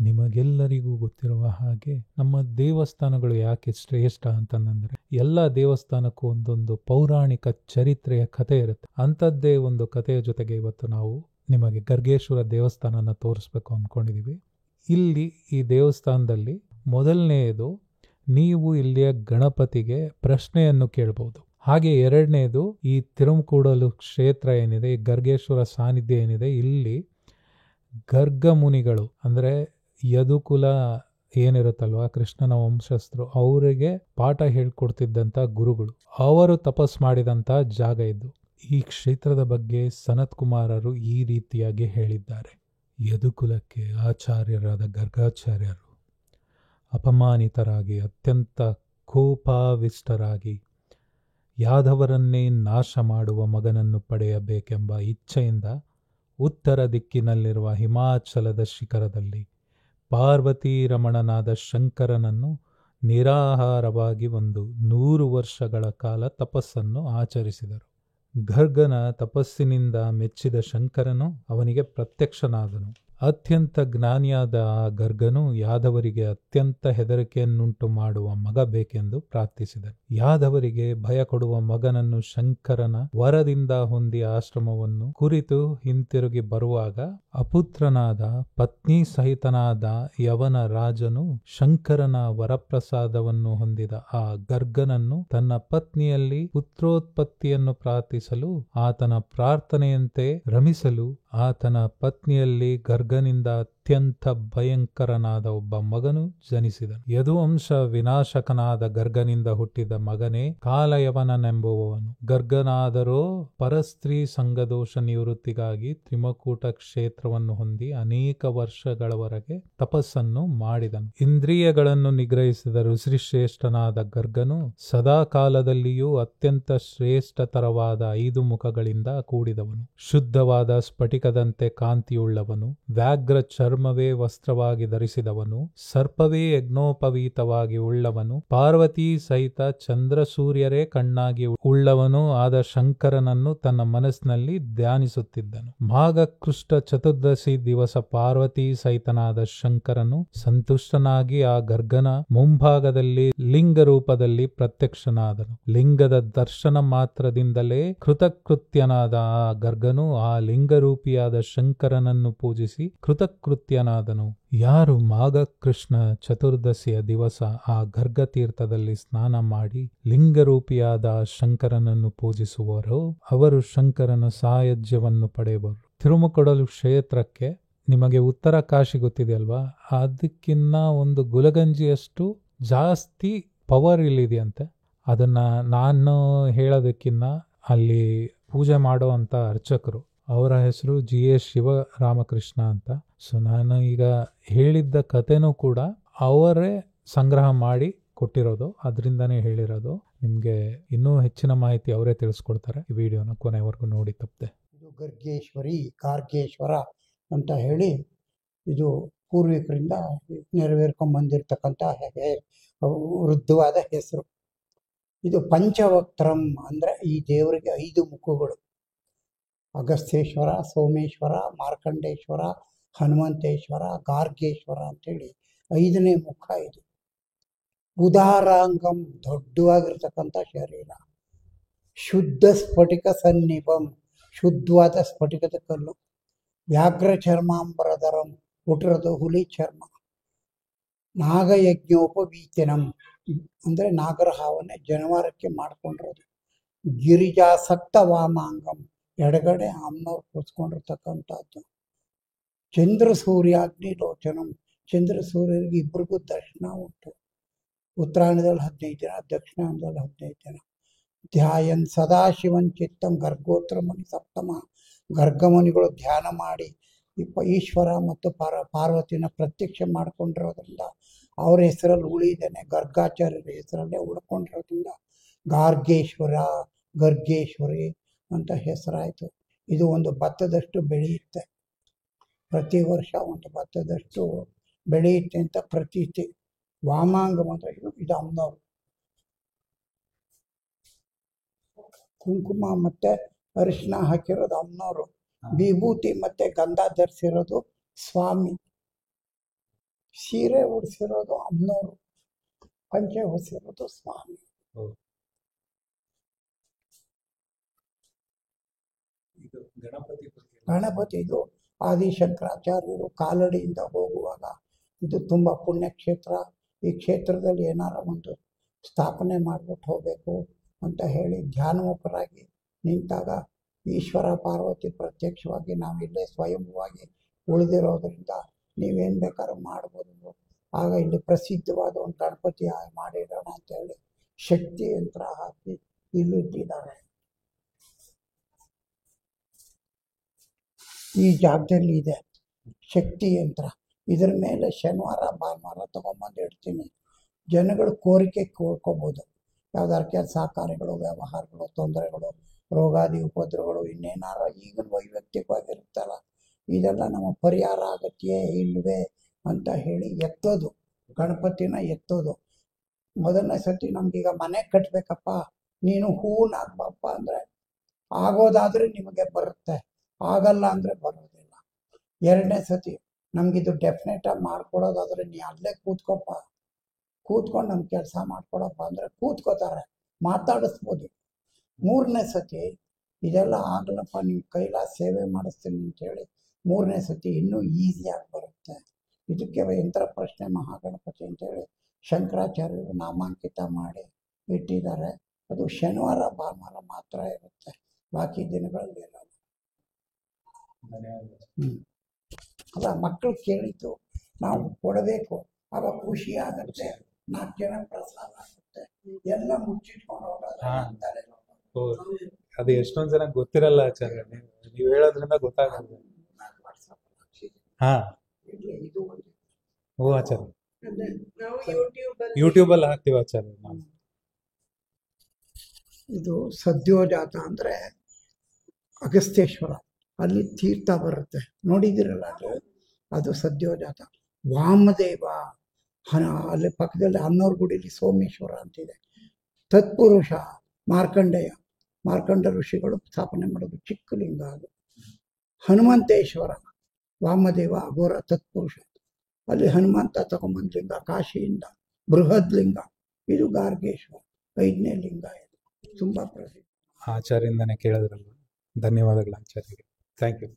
ನಿಮಗೆಲ್ಲರಿಗೂ ಗೊತ್ತಿರುವ ಹಾಗೆ ನಮ್ಮ ದೇವಸ್ಥಾನಗಳು ಯಾಕೆ ಶ್ರೇಷ್ಠ ಅಂತಂದ್ರೆ ಎಲ್ಲ ದೇವಸ್ಥಾನಕ್ಕೂ ಒಂದೊಂದು ಪೌರಾಣಿಕ ಚರಿತ್ರೆಯ ಕಥೆ ಇರುತ್ತೆ. ಅಂಥದ್ದೇ ಒಂದು ಕಥೆಯ ಜೊತೆಗೆ ಇವತ್ತು ನಾವು ನಿಮಗೆ ಗರ್ಗೇಶ್ವರ ದೇವಸ್ಥಾನನ ತೋರಿಸ್ಬೇಕು ಅಂದ್ಕೊಂಡಿದ್ದೀವಿ. ಇಲ್ಲಿ ಈ ದೇವಸ್ಥಾನದಲ್ಲಿ ಮೊದಲನೆಯದು, ನೀವು ಇಲ್ಲಿಯ ಗಣಪತಿಗೆ ಪ್ರಶ್ನೆಯನ್ನು ಕೇಳಬಹುದು. ಹಾಗೆ ಎರಡನೇದು, ಈ ತಿರುಮಕೂಡಲು ಕ್ಷೇತ್ರ ಏನಿದೆ, ಈ ಗರ್ಗೇಶ್ವರ ಸಾನ್ನಿಧ್ಯ ಏನಿದೆ, ಇಲ್ಲಿ ಗರ್ಗ ಮುನಿಗಳು ಅಂದರೆ ಯದುಕುಲ ಏನಿರುತ್ತಲ್ವಾ, ಕೃಷ್ಣನ ವಂಶಸ್ಥರು, ಅವರಿಗೆ ಪಾಠ ಹೇಳ್ಕೊಡ್ತಿದ್ದಂಥ ಗುರುಗಳು, ಅವರು ತಪಸ್ ಮಾಡಿದಂಥ ಜಾಗ ಇದು. ಈ ಕ್ಷೇತ್ರದ ಬಗ್ಗೆ ಸನತ್ ಕುಮಾರರು ಈ ರೀತಿಯಾಗಿ ಹೇಳಿದ್ದಾರೆ: ಯದುಕುಲಕ್ಕೆ ಆಚಾರ್ಯರಾದ ಗರ್ಗಾಚಾರ್ಯರು ಅಪಮಾನಿತರಾಗಿ ಅತ್ಯಂತ ಕೋಪಾವಿಷ್ಟರಾಗಿ ಯಾದವರನ್ನೇ ನಾಶ ಮಾಡುವ ಮಗನನ್ನು ಪಡೆಯಬೇಕೆಂಬ ಇಚ್ಛೆಯಿಂದ ಉತ್ತರ ದಿಕ್ಕಿನಲ್ಲಿರುವ ಹಿಮಾಚಲದ ಶಿಖರದಲ್ಲಿ ಪಾರ್ವತೀ ರಮಣನಾದ ಶಂಕರನನ್ನು ನಿರಾಹಾರವಾಗಿ 100 ವರ್ಷಗಳ ಕಾಲ ತಪಸ್ಸನ್ನು ಆಚರಿಸಿದರು. ಗರ್ಗನ ತಪಸ್ಸಿನಿಂದ ಮೆಚ್ಚಿದ ಶಂಕರನು ಅವನಿಗೆ ಪ್ರತ್ಯಕ್ಷನಾದನು. ಅತ್ಯಂತ ಜ್ಞಾನಿಯಾದ ಆ ಗರ್ಗನು ಯಾದವರಿಗೆ ಅತ್ಯಂತ ಹೆದರಿಕೆಯನ್ನುಂಟು ಮಾಡುವ ಮಗ ಬೇಕೆಂದು ಪ್ರಾರ್ಥಿಸಿದನು. ಯಾದವರಿಗೆ ಭಯ ಕೊಡುವ ಮಗನನ್ನು ಶಂಕರನ ವರದಿಂದ ಹೊಂದಿ ಆಶ್ರಮವನ್ನು ಕುರಿತು ಹಿಂತಿರುಗಿ ಬರುವಾಗ ಅಪುತ್ರನಾದ ಪತ್ನಿ ಸಹಿತನಾದ ಯವನ ರಾಜನು ಶಂಕರನ ವರಪ್ರಸಾದವನ್ನು ಹೊಂದಿದ ಆ ಗರ್ಗನನ್ನು ತನ್ನ ಪತ್ನಿಯಲ್ಲಿ ಪುತ್ರೋತ್ಪತ್ತಿಯನ್ನು ಪ್ರಾರ್ಥಿಸಲು, ಆತನ ಪ್ರಾರ್ಥನೆಯಂತೆ ರಮಿಸಲು ಆತನ ಪತ್ನಿಯಲ್ಲಿ ಗರ್ಗನಿಂದ ಅತ್ಯಂತ ಭಯಂಕರನಾದ ಒಬ್ಬ ಮಗನು ಜನಿಸಿದನು. ಯದುವಂಶ ವಿನಾಶಕನಾದ ಗರ್ಗನಿಂದ ಹುಟ್ಟಿದ ಮಗನೇ ಕಾಲಯವನನೆಂಬುವವನು. ಗರ್ಗನಾದರೋ ಪರಸ್ತ್ರೀ ಸಂಘದೋಷ ನಿವೃತ್ತಿಗಾಗಿ ತ್ರಿಮಕೂಟ ಕ್ಷೇತ್ರವನ್ನು ಹೊಂದಿ ಅನೇಕ ವರ್ಷಗಳವರೆಗೆ ತಪಸ್ಸನ್ನು ಮಾಡಿದನು. ಇಂದ್ರಿಯಗಳನ್ನು ನಿಗ್ರಹಿಸಿದ ಋಷಿಶ್ರೇಷ್ಠನಾದ ಗರ್ಗನು ಸದಾ ಕಾಲದಲ್ಲಿಯೂ ಅತ್ಯಂತ ಶ್ರೇಷ್ಠತರವಾದ 5 ಮುಖಗಳಿಂದ ಕೂಡಿದವನು. ಶುದ್ಧವಾದ ಸ್ಫಟಿಕದಂತೆ ಕಾಂತಿಯುಳ್ಳವನು, ವ್ಯಾಘ್ರ ಚರ್ಮವೇ ವಸ್ತ್ರವಾಗಿ ಧರಿಸಿದವನು, ಸರ್ಪವೇ ಯಜ್ಞೋಪವೀತವಾಗಿ ಉಳ್ಳವನು, ಪಾರ್ವತಿ ಸಹಿತ ಚಂದ್ರ ಸೂರ್ಯರೇ ಕಣ್ಣಾಗಿ ಉಳ್ಳವನು ಆದ ಶಂಕರನನ್ನು ತನ್ನ ಮನಸ್ಸಿನಲ್ಲಿ ಧ್ಯಾನಿಸುತ್ತಿದ್ದನು. ಮಾಘ ಕೃಷ್ಣ ಚತುರ್ದಶಿ ದಿವಸ ಪಾರ್ವತಿ ಸಹಿತನಾದ ಶಂಕರನು ಸಂತುಷ್ಟನಾಗಿ ಆ ಗರ್ಗನ ಮುಂಭಾಗದಲ್ಲಿ ಲಿಂಗ ರೂಪದಲ್ಲಿ ಪ್ರತ್ಯಕ್ಷನಾದನು. ಲಿಂಗದ ದರ್ಶನ ಮಾತ್ರದಿಂದಲೇ ಕೃತಕೃತ್ಯನಾದ ಆ ಗರ್ಗನು ಆ ಲಿಂಗರೂಪಿಯಾದ ಶಂಕರನನ್ನು ಪೂಜಿಸಿ ಕೃತಕೃತ್ಯನಾದನು. ಯಾರು ಮಾಘ ಕೃಷ್ಣ ಚತುರ್ದಶಿಯ ದಿವಸ ಆ ಗರ್ಗತೀರ್ಥದಲ್ಲಿ ಸ್ನಾನ ಮಾಡಿ ಲಿಂಗರೂಪಿಯಾದ ಶಂಕರನನ್ನು ಪೂಜಿಸುವರೋ ಅವರು ಶಂಕರನ ಸಾಯುಜ್ಯವನ್ನು ಪಡೆಯುವರು. ತಿರುಮಕೂಡಲು ಕ್ಷೇತ್ರಕ್ಕೆ ನಿಮಗೆ ಉತ್ತರ ಕಾಶಿ ಗೊತ್ತಿದೆಯಲ್ವಾ, ಅದಕ್ಕಿನ್ನ ಒಂದು ಗುಲಗಂಜಿಯಷ್ಟು ಜಾಸ್ತಿ ಪವರ್ ಇಲ್ಲಿದೆಯಂತೆ. ಅದನ್ನ ನಾನು ಹೇಳೋದಕ್ಕಿನ್ನ ಅಲ್ಲಿ ಪೂಜೆ ಮಾಡುವಂತ ಅರ್ಚಕರು, ಅವರ ಹೆಸರು GS ಶಿವರಾಮಕೃಷ್ಣ ಅಂತ. ಸೊ ನಾನು ಈಗ ಹೇಳಿದ್ದ ಕಥೆನೂ ಕೂಡ ಅವರೇ ಸಂಗ್ರಹ ಮಾಡಿ ಕೊಟ್ಟಿರೋದು, ಅದರಿಂದನೇ ಹೇಳಿರೋದು. ನಿಮಗೆ ಇನ್ನೂ ಹೆಚ್ಚಿನ ಮಾಹಿತಿ ಅವರೇ ತಿಳಿಸ್ಕೊಡ್ತಾರೆ. ಈ ವಿಡಿಯೋನ ಕೊನೆವರೆಗೂ ನೋಡಿ ತಪ್ಪದೆ. ಇದು ಗರ್ಗೇಶ್ವರಿ, ಗಾರ್ಗೇಶ್ವರ ಅಂತ ಹೇಳಿ ಇದು ಪೂರ್ವಿಕರಿಂದ ನೆರವೇರ್ಕೊಂಡು ಬಂದಿರತಕ್ಕಂಥ ವೃದ್ಧವಾದ ಹೆಸರು. ಇದು ಪಂಚವಕ್ತ್ರಂ ಅಂದರೆ ಈ ದೇವರಿಗೆ 5 ಮುಖಗಳು: ಅಗಸ್ತ್ಯೇಶ್ವರ, ಸೋಮೇಶ್ವರ, ಮಾರ್ಕಂಡೇಶ್ವರ, ಹನುಮಂತೇಶ್ವರ, ಗಾರ್ಗೇಶ್ವರ ಅಂತೇಳಿ 5ನೇ ಮುಖ ಇದು. ಉದಾರಾಂಗಂ, ದೊಡ್ಡವಾಗಿರ್ತಕ್ಕಂಥ ಶರೀರ. ಶುದ್ಧ ಸ್ಫಟಿಕ ಸನ್ನಿಭಂ, ಶುದ್ಧವಾದ ಸ್ಫಟಿಕದ ಕಲ್ಲು. ವ್ಯಾಘ್ರ ಚರ್ಮಾಂಬರಧರಂ, ಹುಟ್ಟಿರೋದು ಹುಲಿ ಚರ್ಮ. ನಾಗಯಜ್ಞೋಪವೀತಿನಂ ಅಂದರೆ ನಾಗರಹಾವನ್ನೇ ಜನವಾರಕ್ಕೆ ಮಾಡ್ಕೊಂಡಿರೋದು. ಗಿರಿಜಾಸಕ್ತ ವಾಮಾಂಗಂ, ಎಡಗಡೆ ಅಮ್ಮನವ್ರು ಕೂರಿಸ್ಕೊಂಡಿರ್ತಕ್ಕಂಥದ್ದು. ಚಂದ್ರ ಸೂರ್ಯಾಗ್ನಿ ಲೋಚನಂ, ಚಂದ್ರ ಸೂರ್ಯರಿಗೆ ಇಬ್ಬರಿಗೂ ದರ್ಶನ ಉಂಟು. ಉತ್ತರಾಯಣದಲ್ಲಿ 15 ದಿನ, ದಕ್ಷಿಣಾಯಣದಲ್ಲಿ 15 ದಿನ. ಧ್ಯಾಯನ್ ಸದಾಶಿವನ್ ಚಿತ್ತಂ ಗರ್ಗೋತ್ರ ಮುನಿ ಸಪ್ತಮ, ಗರ್ಗಮುನಿಗಳು ಧ್ಯಾನ ಮಾಡಿ ಈಶ್ವರ ಮತ್ತು ಪಾರ್ವತಿನ ಪ್ರತ್ಯಕ್ಷ ಮಾಡ್ಕೊಂಡಿರೋದ್ರಿಂದ ಅವ್ರ ಹೆಸರಲ್ಲಿ ಉಳಿದೇನೆ, ಗರ್ಗಾಚಾರ್ಯರ ಹೆಸರಲ್ಲೇ ಉಳ್ಕೊಂಡಿರೋದ್ರಿಂದ ಗಾರ್ಗೇಶ್ವರ, ಗರ್ಗೇಶ್ವರಿ ಅಂತ ಹೆಸರಾಯಿತು. ಇದು ಒಂದು ಭತ್ತದಷ್ಟು ಬೆಳೆಯುತ್ತೆ, ಪ್ರತಿ ವರ್ಷ ಒಂದು ಭತ್ತದಷ್ಟು ಬೆಳೆಯುತ್ತೆ ಅಂತ ಪ್ರತೀತಿ. ವಾಮಾಂಗ ಮಾತ್ರ ಇದು ಅಮ್ಮನವರು. ಕುಂಕುಮ ಮತ್ತೆ ಅರಿಶಿನ ಹಾಕಿರೋದು ಅಮ್ಮನವರು. ವಿಭೂತಿ ಮತ್ತೆ ಗಂಧ ಧರಿಸಿರೋದು ಸ್ವಾಮಿ. ಸೀರೆ ಉಡಿಸಿರೋದು ಅಮ್ಮನವರು, ಪಂಚೆ ಹೊಸಿರೋದು ಸ್ವಾಮಿ. ಗಣಪತಿದು ಆದಿಶಂಕರಾಚಾರ್ಯರು ಕಾಲಡಿಯಿಂದ ಹೋಗುವಾಗ ಇದು ತುಂಬ ಪುಣ್ಯಕ್ಷೇತ್ರ, ಈ ಕ್ಷೇತ್ರದಲ್ಲಿ ಏನಾರ ಒಂದು ಸ್ಥಾಪನೆ ಮಾಡಿಬಿಟ್ಟು ಹೋಗಬೇಕು ಅಂತ ಹೇಳಿ ಧ್ಯಾನೋಪರಾಗಿ ನಿಂತಾಗ ಈಶ್ವರ ಪಾರ್ವತಿ ಪ್ರತ್ಯಕ್ಷವಾಗಿ ನಾವಿಲ್ಲೇ ಸ್ವಯಂಭವಾಗಿ ಉಳಿದಿರೋದ್ರಿಂದ ನೀವೇನು ಬೇಕಾದ್ರೂ ಮಾಡ್ಬೋದು, ಆಗ ಇಲ್ಲಿ ಪ್ರಸಿದ್ಧವಾದ ಒಂದು ಗಣಪತಿ ಮಾಡಿಡೋಣ ಅಂತ ಹೇಳಿ ಶಕ್ತಿ ಯಂತ್ರ ಹಾಕಿ ಇಲ್ಲಿಟ್ಟಿದ್ದಾರೆ. ಈ ಜಾಗದಲ್ಲಿ ಇದೆ ಶಕ್ತಿ ಯಂತ್ರ. ಇದರ ಮೇಲೆ ಶನಿವಾರ ಭಾನುವಾರ ತಗೊಂಬಂದು ಇಡ್ತೀನಿ. ಜನಗಳು ಕೋರಿಕೆ ಕೋರ್ಕೋಬೋದು, ಯಾವ್ದಾರು ಕೆಲಸ ಕಾರ್ಯಗಳು, ವ್ಯವಹಾರಗಳು, ತೊಂದರೆಗಳು, ರೋಗಾದಿ ಉಪದ್ರವಗಳು, ಇನ್ನೇನಾರ ಈಗಿನ ವೈಯಕ್ತಿಕವಾಗಿರುತ್ತಲ್ಲ, ಇದೆಲ್ಲ ನಮ್ಮ ಪರಿಹಾರ ಆಗತ್ತೆಯೇ ಇಲ್ವೇ ಅಂತ ಹೇಳಿ ಎತ್ತೋದು, ಗಣಪತಿನ ಎತ್ತೋದು. ಮೊದಲನೇ ಸತಿ ನಮ್ಗೀಗ ಮನೆ ಕಟ್ಟಬೇಕಪ್ಪ, ನೀನು ಹೂವನ್ನ ಹಾಕ್ಬಪ್ಪ ಅಂದರೆ ಆಗೋದಾದರೆ ನಿಮಗೆ ಬರುತ್ತೆ, ಆಗಲ್ಲ ಅಂದರೆ ಬರೋದಿಲ್ಲ. ಎರಡನೇ ಸತಿ ನಮಗಿದು ಡೆಫಿನೆಟಾಗಿ ಮಾಡ್ಕೊಡೋದಾದರೆ ನೀ ಅಲ್ಲೇ ಕೂತ್ಕೊಪ್ಪ, ಕೂತ್ಕೊಂಡು ನಮ್ಮ ಕೆಲಸ ಮಾಡ್ಕೊಡಪ್ಪ ಅಂದರೆ ಕೂತ್ಕೋತಾರೆ, ಮಾತಾಡಿಸ್ಬೋದು. ಮೂರನೇ ಸತಿ ಇದೆಲ್ಲ ಆಗಲಪ್ಪ, ನಿಮ್ಮ ಕೈಲಾದ ಸೇವೆ ಮಾಡಿಸ್ತೀನಿ ಅಂತೇಳಿ ಮೂರನೇ ಸತಿ ಇನ್ನೂ ಈಸಿಯಾಗಿ ಬರುತ್ತೆ. ಇದಕ್ಕೆ ಯಂತ್ರ ಪ್ರಶ್ನೆ ಮಹಾಗಣಪತಿ ಅಂತೇಳಿ ಶಂಕರಾಚಾರ್ಯರು ನಾಮಾಂಕಿತ ಮಾಡಿ ಇಟ್ಟಿದ್ದಾರೆ. ಅದು ಶನಿವಾರ ಭಾನುವಾರ ಮಾತ್ರ ಇರುತ್ತೆ, ಬಾಕಿ ದಿನಗಳಲ್ಲಿ ಇರಲ್ಲ. ಅಲ್ಲ, ಮಕ್ಕಳು ಕೇಳಿದ್ದು ನಾವು ಕೊಡಬೇಕು, ಆಗ ಖುಷಿ ಆಗುತ್ತೆ, 4 ಜನ ಪ್ರಸಾದ ಆಗುತ್ತೆ, ಎಲ್ಲ ಮುಚ್ಚಿಟ್ಕೊಂಡು ಹೋಗೋದು. ಅದು ಎಷ್ಟೊಂದ್ ಜನ ಗೊತ್ತಿರಲ್ಲ ಆಚಾರ್ಯ, ನೀವು ಹೇಳೋದ್ರಿಂದ ಗೊತ್ತಾಗಲ್ಲ. ಹಾ, ಓ ಆಚಾರ್ಯ, ಯೂಟ್ಯೂಬ್ ಅಲ್ಲಿ ಹಾಕ್ತೀವಿ ಆಚಾರ್ಯ ನಾವು. ಇದು ಸದ್ಯೋಜಾತ ಅಂದ್ರೆ ಅಗಸ್ತ್ಯೇಶ್ವರ, ಅಲ್ಲಿ ತೀರ್ಥ ಬರುತ್ತೆ, ನೋಡಿದಿರಲ್ಲ ಅದು ಸದ್ಯೋಜಾತ. ವಾಮದೇವ ಅಲ್ಲಿ ಪಕ್ಕದಲ್ಲಿ ಅನ್ನೋರ್ ಗುಡಿಲಿ ಸೋಮೇಶ್ವರ ಅಂತಿದೆ. ತತ್ಪುರುಷ ಮಾರ್ಕಂಡ ಋಷಿಗಳು ಸ್ಥಾಪನೆ ಮಾಡೋದು ಚಿಕ್ಕ ಲಿಂಗ ಅದು. ಹನುಮಂತೇಶ್ವರ, ವಾಮದೇವ ಅಘೋರ ತತ್ಪುರುಷ, ಅಲ್ಲಿ ಹನುಮಂತ ತಗೊಂಬಂದ ಲಿಂಗ ಕಾಶಿಯಿಂದ, ಬೃಹದ್ ಲಿಂಗ ಇದು ಗಾರ್ಗೇಶ್ವರ, 5ನೇ ಲಿಂಗ ಇದು, ತುಂಬಾ ಪ್ರಸಿದ್ಧ. ಆಚಾರ್ಯದಿಂದನೇ ಕೇಳಿದ್ರಲ್ಲ, ಧನ್ಯವಾದಗಳು ಆಚಾರ್ಯರಿಗೆ. Thank you.